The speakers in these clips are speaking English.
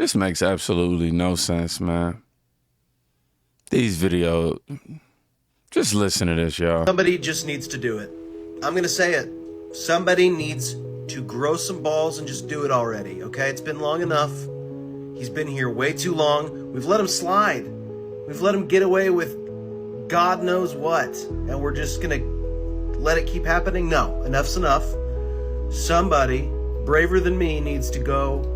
This makes absolutely no sense, man. These videos, just listen to this, y'all. Somebody just needs to do it. I'm going to say it. Somebody needs to grow some balls and just do it already, okay? It's been long enough. He's been here way too long. We've let him slide. We've let him get away with God knows what. And we're just going to let it keep happening? No, enough's enough. Somebody braver than me needs to go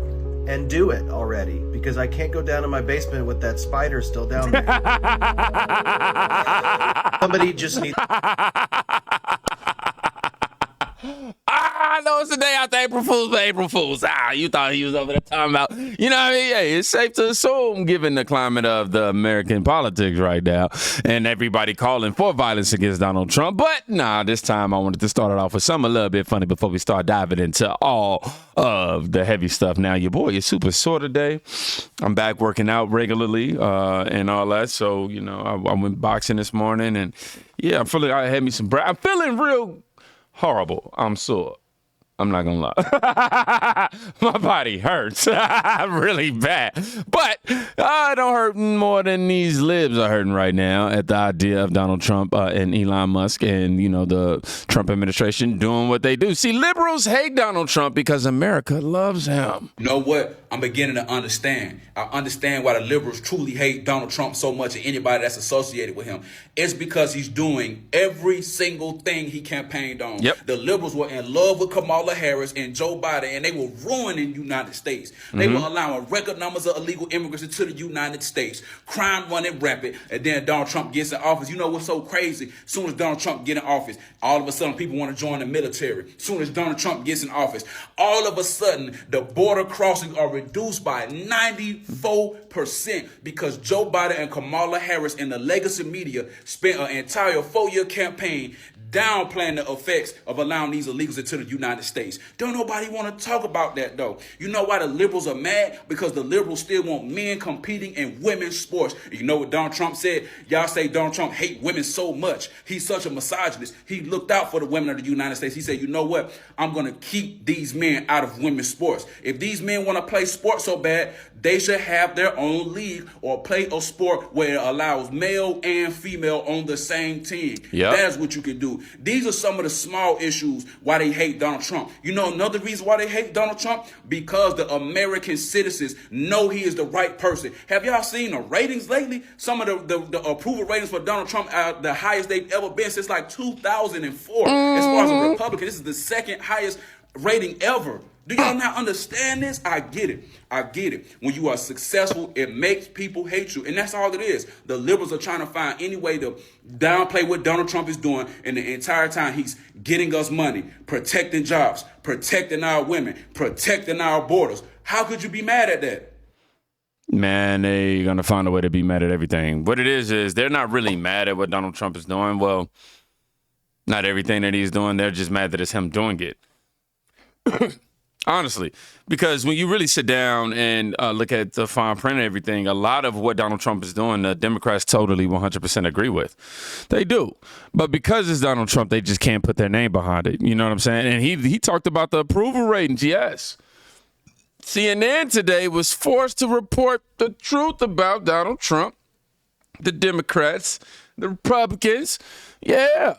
and do it already, because I can't go down in my basement with that spider still down there. Somebody just needs... I know it's the day after April Fool's, but April Fool's. You thought he was over there talking about, you know what I mean? Yeah, it's safe to assume, given the climate of the American politics right now, and everybody calling for violence against Donald Trump. But nah, this time I wanted to start it off with something a little bit funny before we start diving into all of the heavy stuff. Now, your boy is super sore today. I'm back working out regularly and all that. So, you know, I went boxing this morning, and yeah, I had me some bread. I'm feeling real horrible. I'm sore. I'm not gonna lie. My body hurts really bad. But it don't hurt more than these libs are hurting right now at the idea of Donald Trump and Elon Musk and, you know, the Trump administration doing what they do. See, liberals hate Donald Trump because America loves him. You know what? I'm beginning to understand. I understand why the liberals truly hate Donald Trump so much and anybody that's associated with him. It's because he's doing every single thing he campaigned on. Yep. The liberals were in love with Kamala Harris and Joe Biden, and they were ruining the United States. They were allowing record numbers of illegal immigrants into the United States, crime running rampant, and then Donald Trump gets in office. You know what's so crazy? As soon as Donald Trump get in office, all of a sudden people want to join the military. As soon as Donald Trump gets in office, all of a sudden the border crossings are reduced by 94% because Joe Biden and Kamala Harris and the legacy media spent an entire 4-year campaign downplaying the effects of allowing these illegals into the United States. Don't nobody want to talk about that, though. You know why the liberals are mad? Because the liberals still want men competing in women's sports. You know what Donald Trump said? Y'all say Donald Trump hate women so much. He's such a misogynist. He looked out for the women of the United States. He said, you know what? I'm going to keep these men out of women's sports. If these men want to play sports so bad, they should have their own league or play a sport where it allows male and female on the same team. Yep. That's what you can do. These are some of the small issues why they hate Donald Trump. You know another reason why they hate Donald Trump? Because the American citizens know he is the right person. Have y'all seen the ratings lately? Some of the approval ratings for Donald Trump are the highest they've ever been since like 2004. As far as a Republican, this is the second highest rating ever. Do y'all not understand this? I get it. I get it. When you are successful, it makes people hate you. And that's all it is. The liberals are trying to find any way to downplay what Donald Trump is doing. And the entire time he's getting us money, protecting jobs, protecting our women, protecting our borders. How could you be mad at that? Man, they're going to find a way to be mad at everything. What it is they're not really mad at what Donald Trump is doing. Well, not everything that he's doing. They're just mad that it's him doing it. Honestly, because when you really sit down and look at the fine print and everything, a lot of what Donald Trump is doing, the Democrats totally 100% agree with. They do. But because it's Donald Trump, they just can't put their name behind it. You know what I'm saying? And he talked about the approval ratings. Yes. CNN today was forced to report the truth about Donald Trump, the Democrats, the Republicans. Yeah.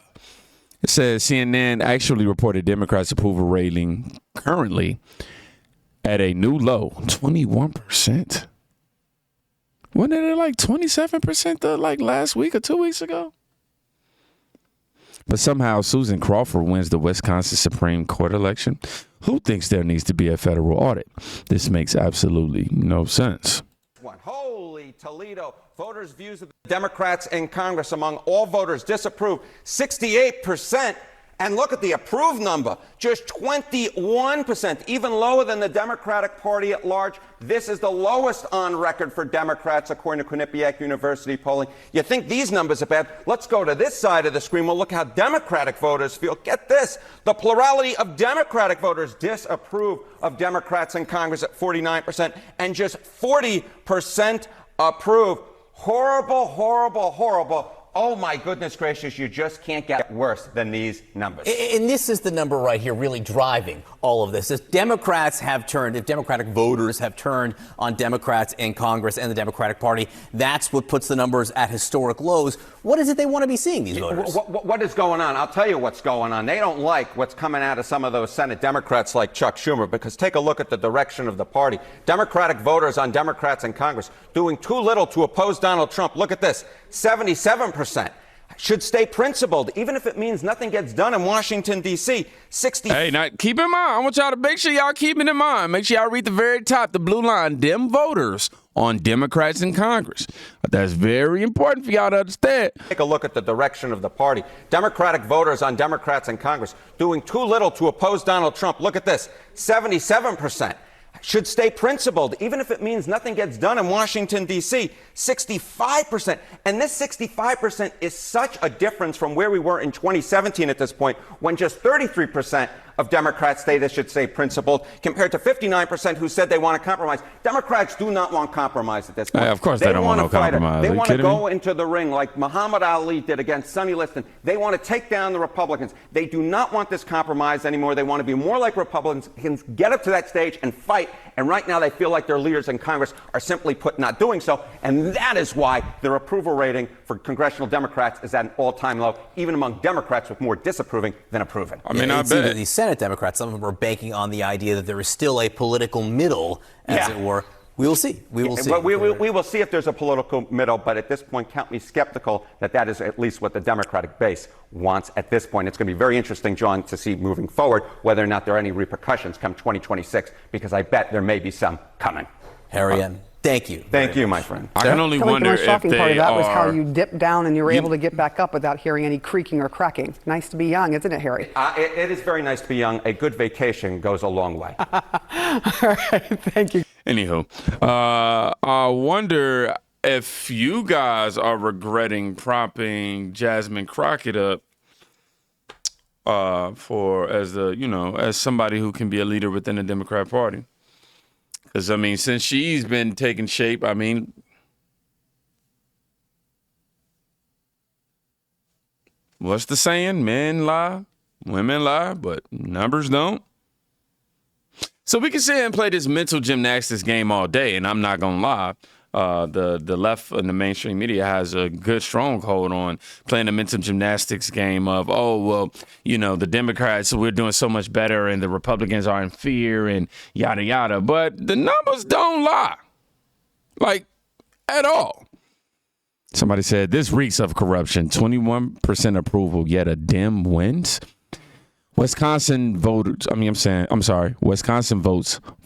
It says CNN actually reported Democrats' approval rating currently at a new low, 21%. Wasn't it like 27% like last week or 2 weeks ago? But somehow Susan Crawford wins the Wisconsin Supreme Court election. Who thinks there needs to be a federal audit? This makes absolutely no sense. Holy Toledo. Voters' views of the Democrats in Congress among all voters disapprove 68%. And look at the approved number, just 21%, even lower than the Democratic Party at large. This is the lowest on record for Democrats, according to Quinnipiac University polling. You think these numbers are bad? Let's go to this side of the screen. We'll look how Democratic voters feel. Get this. The plurality of Democratic voters disapprove of Democrats in Congress at 49%, and just 40% approve. Horrible, horrible, horrible. Oh, my goodness gracious, you just can't get worse than these numbers. And this is the number right here really driving all of this. If Democratic voters have turned on Democrats in Congress and the Democratic Party, that's what puts the numbers at historic lows. What is it they want to be seeing, these voters? What is going on? I'll tell you what's going on. They don't like what's coming out of some of those Senate Democrats like Chuck Schumer, because take a look at the direction of the party. Democratic voters on Democrats in Congress doing too little to oppose Donald Trump. Look at this, 77%. Should stay principled, even if it means nothing gets done in Washington, D.C. 60. Hey, now keep in mind, I want y'all to make sure y'all keep it in mind. Make sure y'all read the very top, the blue line, them voters on Democrats in Congress. That's very important for y'all to understand. Take a look at the direction of the party. Democratic voters on Democrats in Congress doing too little to oppose Donald Trump. Look at this, 77%. Should stay principled, even if it means nothing gets done in Washington, D.C. 65%. And this 65% is such a difference from where we were in 2017 at this point, when just 33% of Democrats say they should stay principled, compared to 59% who said they want to compromise. Democrats do not want compromise at this point. Of course they don't want no compromise. They want to go into the ring like Muhammad Ali did against Sonny Liston. They want to take down the Republicans. They do not want this compromise anymore. They want to be more like Republicans, get up to that stage and fight. And right now they feel like their leaders in Congress are simply put not doing so. And that is why their approval rating for congressional Democrats is at an all-time low, even among Democrats with more disapproving than approving. I mean, I bet these Senate Democrats, some of them are banking on the idea that there is still a political middle, as it were. We will see. We will see. We will see if there's a political middle, but at this point, count me skeptical that is at least what the Democratic base wants at this point. It's going to be very interesting, John, to see moving forward whether or not there are any repercussions come 2026, because I bet there may be some coming. Harry, thank you. Thank you, my friend. I can only wonder the most shocking part of that was how are... you dipped down and you were able to get back up without hearing any creaking or cracking. Nice to be young, isn't it, Harry? It is very nice to be young. A good vacation goes a long way. All right, thank you. Anywho, I wonder if you guys are regretting propping Jasmine Crockett up as somebody who can be a leader within the Democrat Party. Because, I mean, since she's been taking shape, I mean, what's the saying? Men lie, women lie, but numbers don't. So we can sit and play this mental gymnastics game all day, and I'm not going to lie. The left and the mainstream media has a good stronghold on playing the mental gymnastics game of, the Democrats, we're doing so much better and the Republicans are in fear and yada, yada. But the numbers don't lie, like, at all. Somebody said this reeks of corruption. 21% approval, yet a Dem wins. Wisconsin votes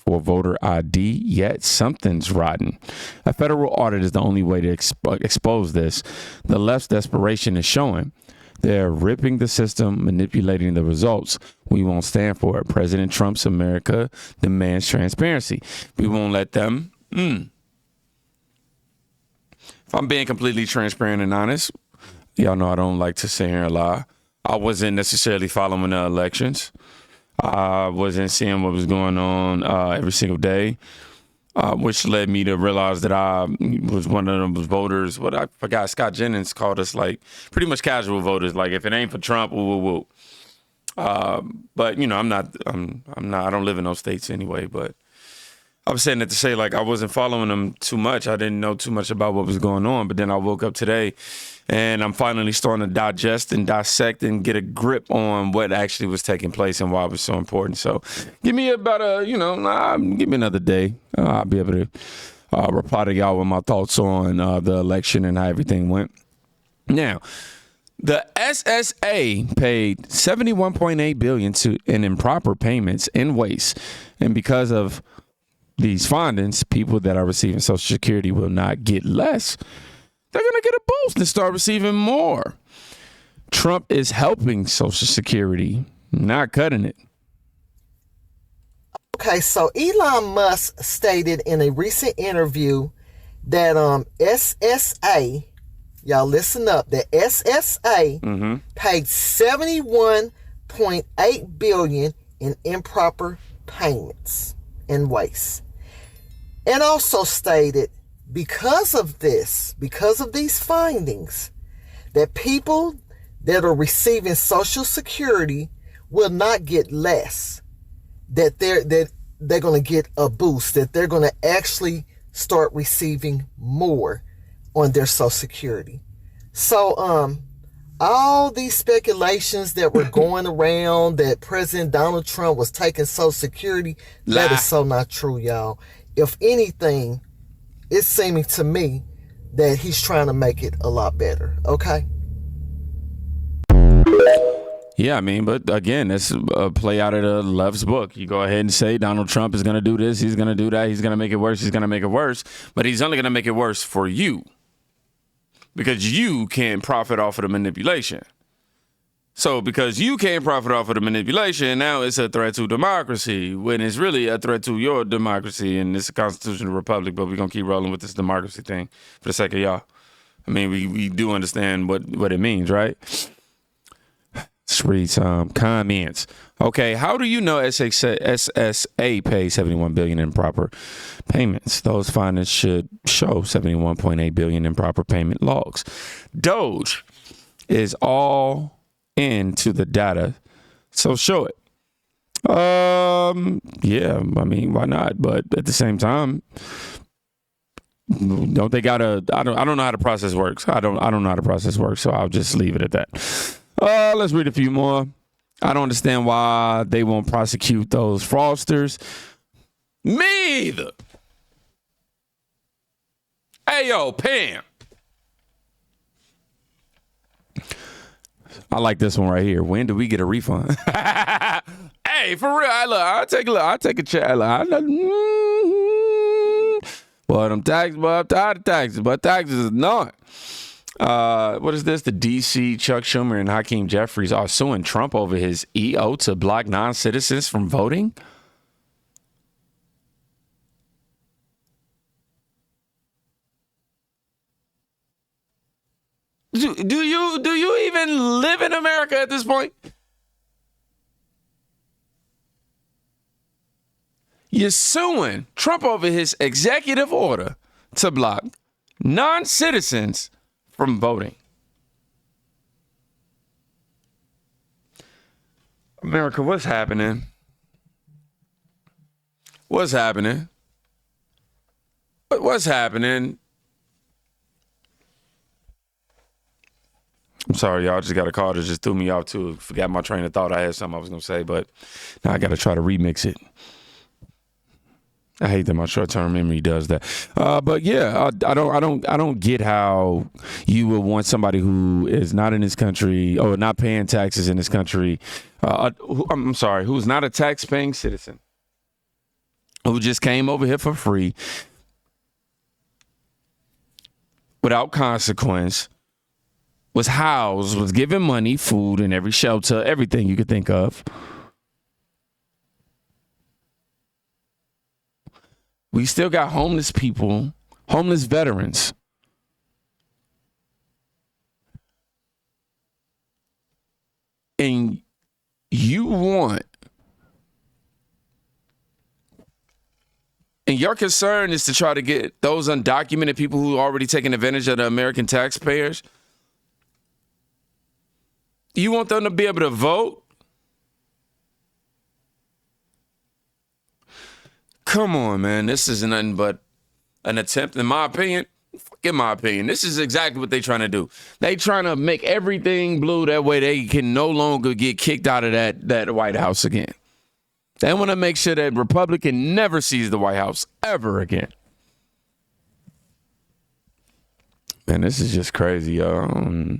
for voter ID, yet something's rotten. A federal audit is the only way to expose this. The left's desperation is showing. They're ripping the system, manipulating the results. We won't stand for it. President Trump's America demands transparency. We won't let them. If I'm being completely transparent and honest, y'all know I don't like to sit here and lie. I wasn't necessarily following the elections. I wasn't seeing what was going on every single day, which led me to realize that I was one of those voters. I forgot, Scott Jennings called us like pretty much casual voters. Like, if it ain't for Trump, woo. But I'm not. I don't live in those states anyway. But I was saying that to say, like, I wasn't following them too much. I didn't know too much about what was going on. But then I woke up today, and I'm finally starting to digest and dissect and get a grip on what actually was taking place and why it was so important. So give me about give me another day. I'll be able to reply to y'all with my thoughts on the election and how everything went. Now, the SSA paid $71.8 billion in improper payments and waste. And because of these findings, people that are receiving Social Security will not get less. They're going to get a boost and start receiving more. Trump is helping Social Security, not cutting it. Okay, so Elon Musk stated in a recent interview that SSA, y'all listen up, the SSA paid $71.8 billion in improper payments and waste. And also stated, because of these findings, that people that are receiving Social Security will not get less, that they're going to get a boost, that they're going to actually start receiving more on their Social Security. So all these speculations that were going around that President Donald Trump was taking Social Security, that is so not true, y'all. If anything, it's seeming to me that he's trying to make it a lot better, okay? Yeah, I mean, but again, that's a play out of the left's book. You go ahead and say Donald Trump is going to do this, he's going to do that, he's going to make it worse, he's going to make it worse, but he's only going to make it worse for you because you can't profit off of the manipulation. So because you can't profit off of the manipulation, now it's a threat to democracy when it's really a threat to your democracy, and it's a constitutional republic, but we're going to keep rolling with this democracy thing for the sake of y'all. I mean, we do understand what it means, right? Let's read some comments. Okay, how do you know SSA pays $71 billion in improper payments? Those findings should show $71.8 billion in improper payment logs. Doge is all into the data, so show it. Yeah, I mean, why not? But at the same time, don't they gotta? I don't know how the process works. I don't know how the process works, so I'll just leave it at that. Let's read a few more. I don't understand why they won't prosecute those fraudsters. Me either. Hey, yo, Pam. I like this one right here. When do we get a refund? Hey, for real. I'll take a check. But I'm taxed, but I'm tired of taxes. But taxes is not. What is this? The D.C. Chuck Schumer and Hakeem Jeffries are suing Trump over his EO to block non-citizens from voting. Do you even live in America at this point? You're suing Trump over his executive order to block non-citizens from voting. America, what's happening? What's happening? What's happening? I'm sorry, y'all. I just got a call that just threw me off, too. Forgot my train of thought. I had something I was going to say, but now I got to try to remix it. I hate that my short-term memory does that. But yeah, I don't get how you would want somebody who is not in this country or not paying taxes in this country. I'm sorry, who's not a tax-paying citizen, who just came over here for free, without consequence, was housed, was given money, food, and every shelter, everything you could think of. We still got homeless people, homeless veterans. And you want, and your concern is to try to get those undocumented people who are already taking advantage of the American taxpayers. You want them to be able to vote? Come on, man. This is nothing but an attempt, in my opinion. In my opinion, this is exactly what they're trying to do. They trying to make everything blue. That way they can no longer get kicked out of that White House again. They want to make sure that Republican never sees the White House ever again. Man, this is just crazy, y'all.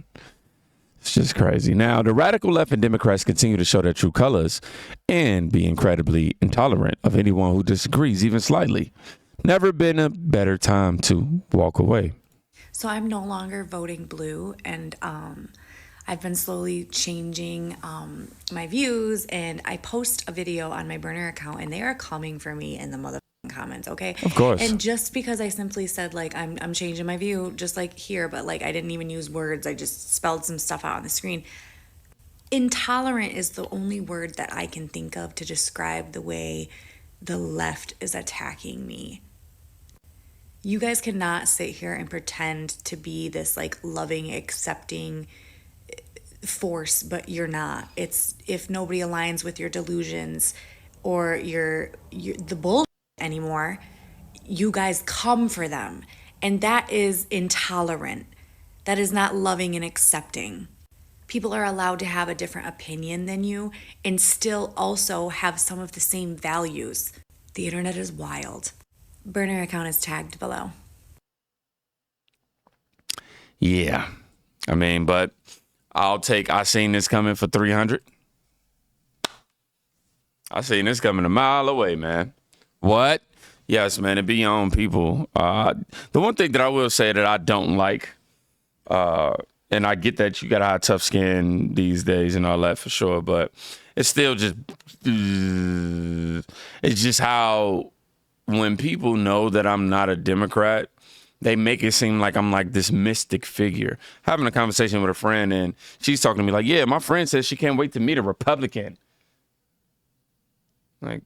It's just crazy. Now, the radical left and Democrats continue to show their true colors and be incredibly intolerant of anyone who disagrees, even slightly. Never been a better time to walk away. So I'm no longer voting blue, and I've been slowly changing my views, and I post a video on my burner account, and they are coming for me in the motherfucking comments, okay? Of course. And just because I simply said, like, I'm changing my view, just like here, but like I didn't even use words, I just spelled some stuff out on the screen. Intolerant is the only word that I can think of to describe the way the left is attacking me. You guys cannot sit here and pretend to be this like loving, accepting force, but you're not. It's if nobody aligns with your delusions or your the bullshit anymore, you guys come for them. And that is intolerant. That is not loving and accepting. People are allowed to have a different opinion than you and still also have some of the same values. The internet is wild. Burner account is tagged below. Yeah. I mean, but I seen this coming for 300. I seen this coming a mile away, man. What? Yes, man, it be your own people. The one thing that I will say that I don't like, and I get that you got to have tough skin these days and all that for sure, but it's still just, it's just how when people know that I'm not a Democrat, they make it seem like I'm like this mystic figure. Having a conversation with a friend and she's talking to me like, yeah, my friend says she can't wait to meet a Republican. Like,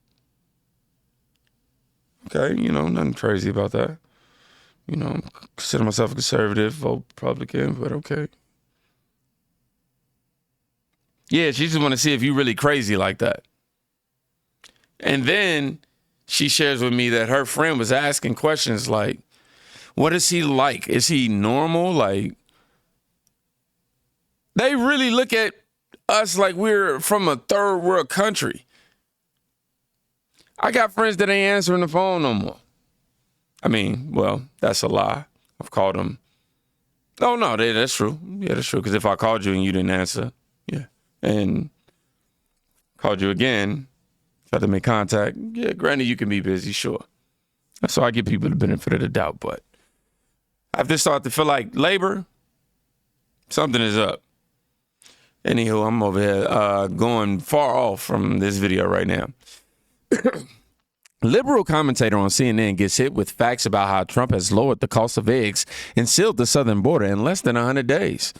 okay, you know, nothing crazy about that. You know, I consider myself a conservative, vote Republican, but okay. Yeah, she just want to see if you really crazy like that. And then she shares with me that her friend was asking questions like, what is he like? Is he normal? Like, they really look at us like we're from a third world country. I got friends that ain't answering the phone no more. I mean, well, that's a lie. I've called them. Oh, no, that's true. Yeah, that's true. Because if I called you and you didn't answer, yeah, and called you again, tried to make contact, yeah, granted, you can be busy, sure. So I give people the benefit of the doubt, but I've just started to feel like labor, something is up. Anywho, I'm over here going far off from this video right now. Liberal commentator on CNN gets hit with facts about how Trump has lowered the cost of eggs and sealed the southern border in less than 100 days.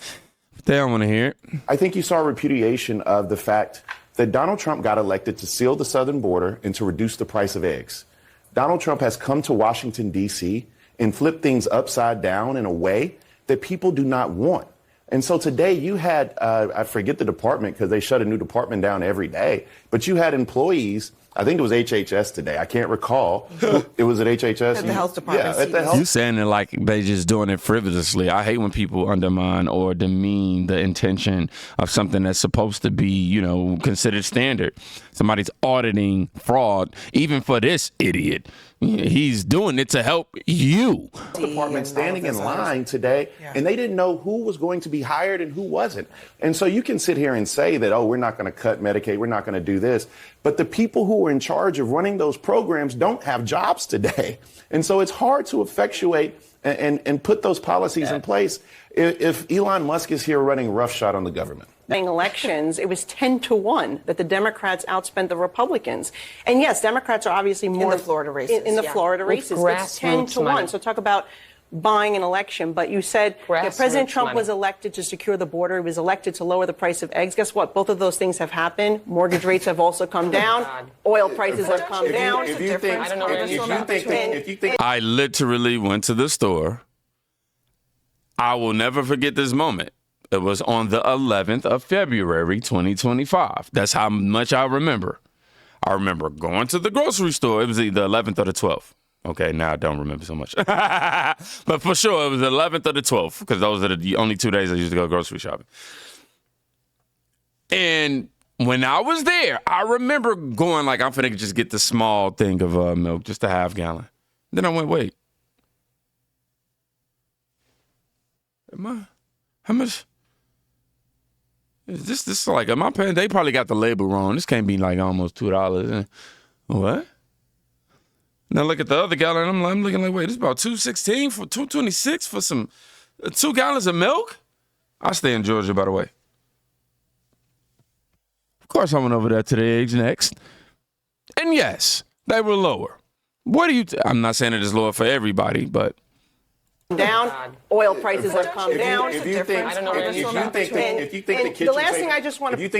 They don't want to hear it. I think you saw a repudiation of the fact that Donald Trump got elected to seal the southern border and to reduce the price of eggs. Donald Trump has come to Washington, D.C., and flipped things upside down in a way that people do not want. And so today you had, I forget the department because they shut a new department down every day, but you had employees, I think it was HHS today, I can't recall. It was at HHS. At the health department. Yeah, at the health. You saying it like they just doing it frivolously. I hate when people undermine or demean the intention of something that's supposed to be, you know, considered standard. Somebody's auditing fraud, even for this idiot. He's doing it to help you. Department standing in line today, and they didn't know who was going to be hired and who wasn't. And so you can sit here and say that, oh, we're not going to cut Medicaid, we're not going to do this. But the people who are in charge of running those programs don't have jobs today. And so it's hard to effectuate and put those policies in place if Elon Musk is here running roughshod on the government. Elections, it was 10-1 that the Democrats outspent the Republicans. And yes, Democrats are obviously more in the Florida races. In the Florida races, it's 10-1. Money. So talk about buying an election. But you said President Trump was elected to secure the border. He was elected to lower the price of eggs. Guess what? Both of those things have happened. Mortgage rates have also come down. Oil prices have come down. I literally went to the store. I will never forget this moment. It was on the 11th of February, 2025. That's how much I remember. I remember going to the grocery store. It was either the 11th or the 12th. Okay, now I don't remember so much. But for sure, it was the 11th or the 12th, because those are the only 2 days I used to go grocery shopping. And when I was there, I remember going like, I'm finna just get the small thing of milk, just a half gallon. Then I went, wait. How much? Is this like, am I paying? They probably got the label wrong. This can't be like almost $2. What? Now look at the other gallon. I'm looking like, wait, this is about $2.16 for $2.26 for some 2 gallons of milk? I stay in Georgia, by the way. Of course, I went over there to the eggs next. And yes, they were lower. What do you, I'm not saying it is lower for everybody, but. Down, oil prices have come down. If you think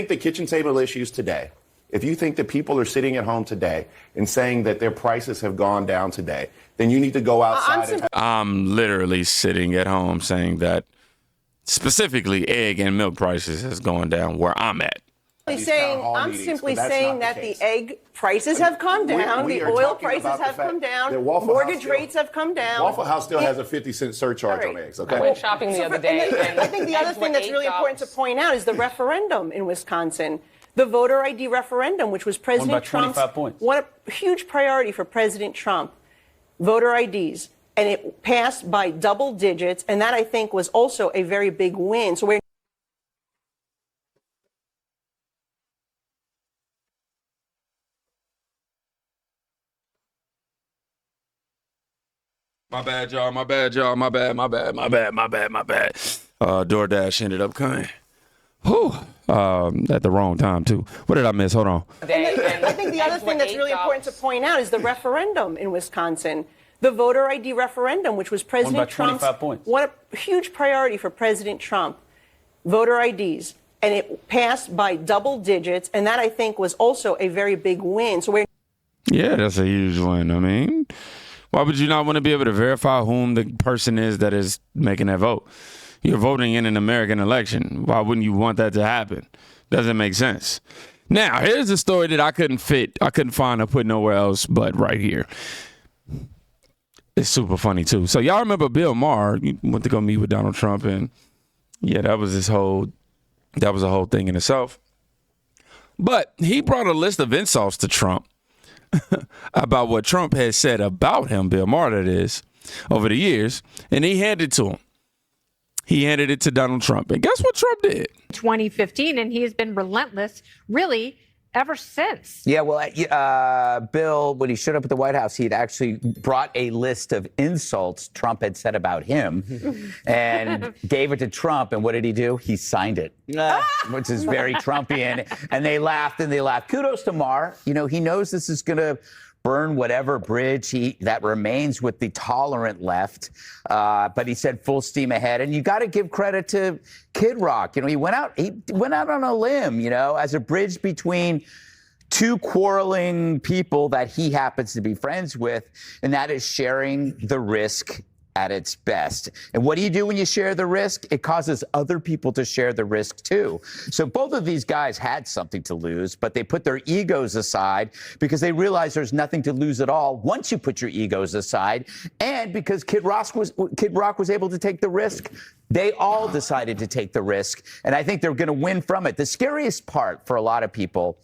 the kitchen table issues today, if you think that people are sitting at home today and saying that their prices have gone down today, then you need to go outside. I'm literally sitting at home saying that specifically egg and milk prices is going down where I'm at. I'm simply saying that the egg prices have come down, the oil prices have come down, mortgage rates have come down. Waffle House still has a 50-cent surcharge on eggs, okay? I went shopping the other day. I think the other thing that's really important to point out is the referendum in Wisconsin. The voter ID referendum, which was President Trump's a huge priority for President Trump, voter IDs, and it passed by double digits, and that I think was also a very big win. So we're My bad, y'all. My bad. DoorDash ended up coming. Whew. At the wrong time, too. What did I miss? Hold on. I think the other thing that's really important to point out is the referendum in Wisconsin. The voter ID referendum, which was President Trump's a huge priority for President Trump, voter IDs, and it passed by double digits, and that I think was also a very big win. So yeah, that's a huge win. I mean, why would you not want to be able to verify whom the person is that is making that vote? You're voting in an American election. Why wouldn't you want that to happen? Doesn't make sense. Now, here's a story that I couldn't find or put nowhere else but right here. It's super funny, too. So y'all remember Bill Maher went to go meet with Donald Trump, and yeah, that was a whole thing in itself. But he brought a list of insults to Trump about what Trump had said about him, Bill Maher that is, over the years, and he handed it to him. He handed it to Donald Trump. And guess what Trump did? 2015, and he has been relentless, really, ever since. Yeah, well, Bill, when he showed up at the White House, he had actually brought a list of insults Trump had said about him and gave it to Trump. And what did he do? He signed it, which is very Trumpian. And they laughed and they laughed. Kudos to Maher. You know, he knows this is going to burn whatever bridge that remains with the tolerant left. But he said full steam ahead. And you got to give credit to Kid Rock. You know, he went out on a limb, you know, as a bridge between two quarreling people that he happens to be friends with. And that is sharing the risk at its best. And what do you do when you share the risk? It causes other people to share the risk too. So both of these guys had something to lose, but they put their egos aside because they realized there's nothing to lose at all once you put your egos aside. And because Kid Rock was able to take the risk, they all decided to take the risk. And I think they're going to win from it. The scariest part for a lot of people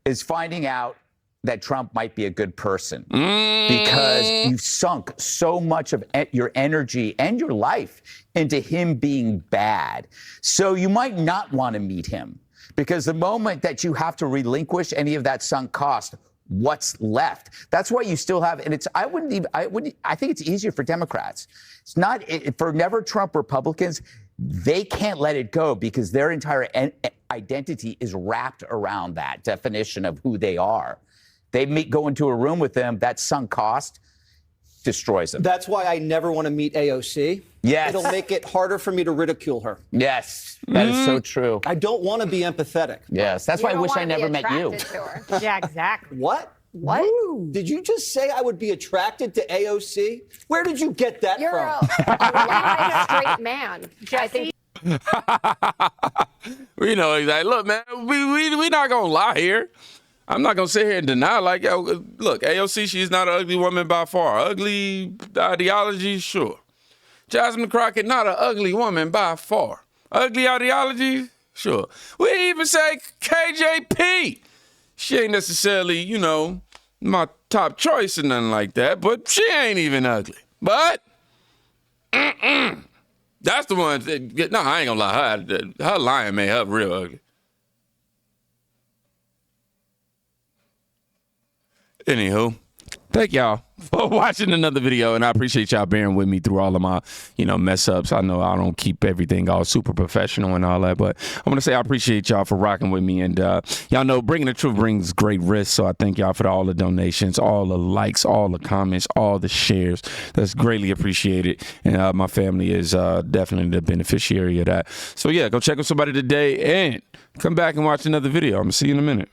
is finding out that Trump might be a good person because you've sunk so much of your energy and your life into him being bad. So you might not want to meet him because the moment that you have to relinquish any of that sunk cost, what's left? That's why you still have, and I think it's easier for Democrats. It's not for never Trump Republicans. They can't let it go because their entire identity is wrapped around that definition of who they are. They go into a room with them, that sunk cost destroys them. That's why I never want to meet AOC. Yes. It'll make it harder for me to ridicule her. Yes, that is so true. I don't want to be empathetic. Yes, that's why I wish I never met you. Yeah, exactly. What? Did you just say I would be attracted to AOC? Where did you get that You're from? a straight man. Jesse. We know exactly. Look, man, we not going to lie here. I'm not going to sit here and deny, like, yo, look, AOC, she's not an ugly woman by far. Ugly ideology, sure. Jasmine Crockett, not an ugly woman by far. Ugly ideology, sure. We even say KJP. She ain't necessarily, you know, my top choice or nothing like that, but she ain't even ugly. But, that's the one that, no, I ain't going to lie. Her lying made her real ugly. Anywho, thank y'all for watching another video, and I appreciate y'all bearing with me through all of my, mess ups. I know I don't keep everything all super professional and all that, but I want to say I appreciate y'all for rocking with me, and y'all know bringing the truth brings great risk, so I thank y'all for all the donations, all the likes, all the comments, all the shares. That's greatly appreciated, and my family is definitely the beneficiary of that. So yeah, go check with somebody today, and come back and watch another video. I'm gonna see you in a minute.